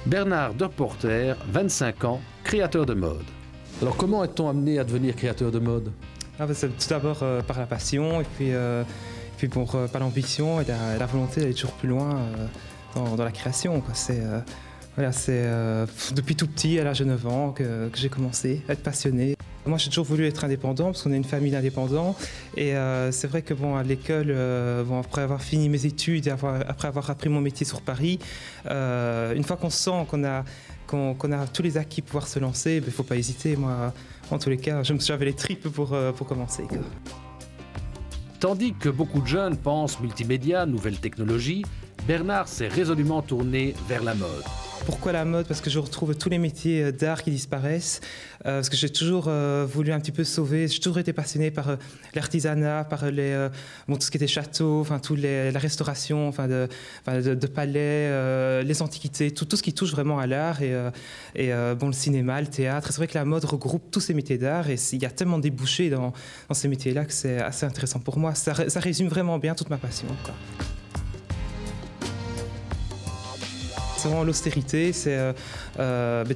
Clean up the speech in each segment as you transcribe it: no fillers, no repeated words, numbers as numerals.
Bernard Deporter, 25 ans, créateur de mode. Alors comment est-on amené à devenir créateur de mode? C'est tout d'abord par la passion et puis par l'ambition et la volonté d'aller toujours plus loin dans la création, quoi. C'est depuis tout petit, à l'âge de 9 ans, que j'ai commencé à être passionné. Moi, j'ai toujours voulu être indépendant parce qu'on est une famille d'indépendants. Et c'est vrai que à l'école, après avoir fini mes études et après avoir appris mon métier sur Paris, une fois qu'on sent qu'on a tous les acquis pour pouvoir se lancer, il ne faut pas hésiter. Moi, en tous les cas, j'avais les tripes pour commencer, quoi. Tandis que beaucoup de jeunes pensent multimédia, nouvelles technologies, Bernard s'est résolument tourné vers la mode. Pourquoi la mode? Parce que je retrouve tous les métiers d'art qui disparaissent, parce que j'ai toujours voulu un petit peu sauver, j'ai toujours été passionné par l'artisanat, par tout ce qui était château, enfin la restauration, de palais, les antiquités, tout ce qui touche vraiment à l'art et le cinéma, le théâtre. C'est vrai que la mode regroupe tous ces métiers d'art et il y a tellement de débouchés dans ces métiers-là que c'est assez intéressant pour moi. Ça résume vraiment bien toute ma passion, quoi. C'est vraiment l'austérité, c'est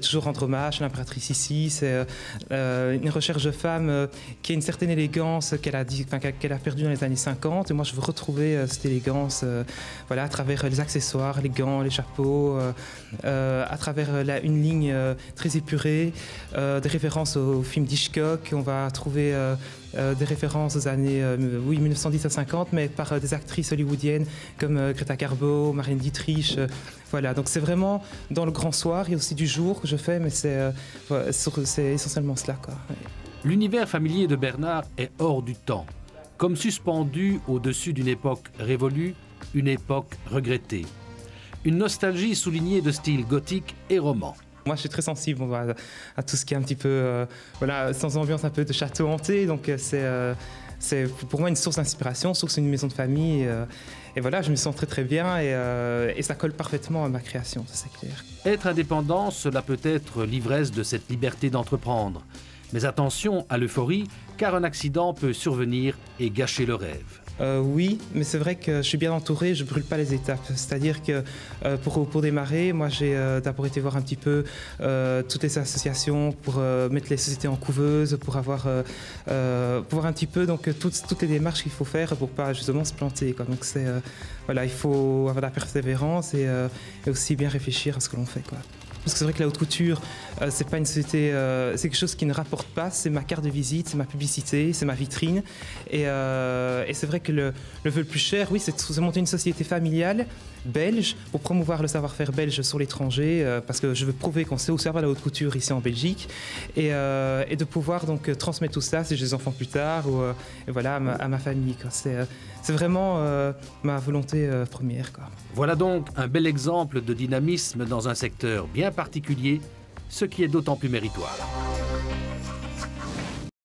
toujours rendre hommage à l'impératrice ici, c'est une recherche de femme qui a une certaine élégance qu'elle a perdue dans les années 50. Et moi, je veux retrouver cette élégance à travers les accessoires, les gants, les chapeaux, à travers une ligne très épurée, des références au film d'Hitchcock. On va trouver des références aux années 1910 à 50, mais par des actrices hollywoodiennes comme Greta Garbo, Marlène Dietrich. Donc c'est vraiment dans le grand soir, il y a aussi du jour que je fais, mais c'est essentiellement cela, quoi. L'univers familier de Bernard est hors du temps, comme suspendu au-dessus d'une époque révolue, une époque regrettée. Une nostalgie soulignée de style gothique et roman. Moi, je suis très sensible à tout ce qui est un petit peu, sans ambiance un peu de château hanté. Donc, c'est pour moi une source d'inspiration, surtout que c'est une maison de famille. Et je me sens très très bien et ça colle parfaitement à ma création, ça c'est clair. Être indépendant, cela peut être l'ivresse de cette liberté d'entreprendre. Mais attention à l'euphorie, car un accident peut survenir et gâcher le rêve. Oui, mais c'est vrai que je suis bien entouré, je ne brûle pas les étapes. C'est-à-dire que pour démarrer, moi j'ai d'abord été voir un petit peu toutes les associations pour mettre les sociétés en couveuse, pour voir un petit peu toutes les démarches qu'il faut faire pour ne pas justement se planter, quoi. Donc il faut avoir de la persévérance et aussi bien réfléchir à ce que l'on fait, quoi. Parce que c'est vrai que la haute couture, c'est pas une société, c'est quelque chose qui ne rapporte pas, c'est ma carte de visite, c'est ma publicité, c'est ma vitrine. Et c'est vrai que le vœu le plus cher, oui, c'est de monter une société familiale belge pour promouvoir le savoir-faire belge sur l'étranger, parce que je veux prouver qu'on sait où servir la haute couture ici en Belgique, et de pouvoir donc transmettre tout ça si j'ai des enfants plus tard, ou à ma famille, quoi. C'est vraiment ma volonté première, quoi. Voilà donc un bel exemple de dynamisme dans un secteur bien particulier, ce qui est d'autant plus méritoire.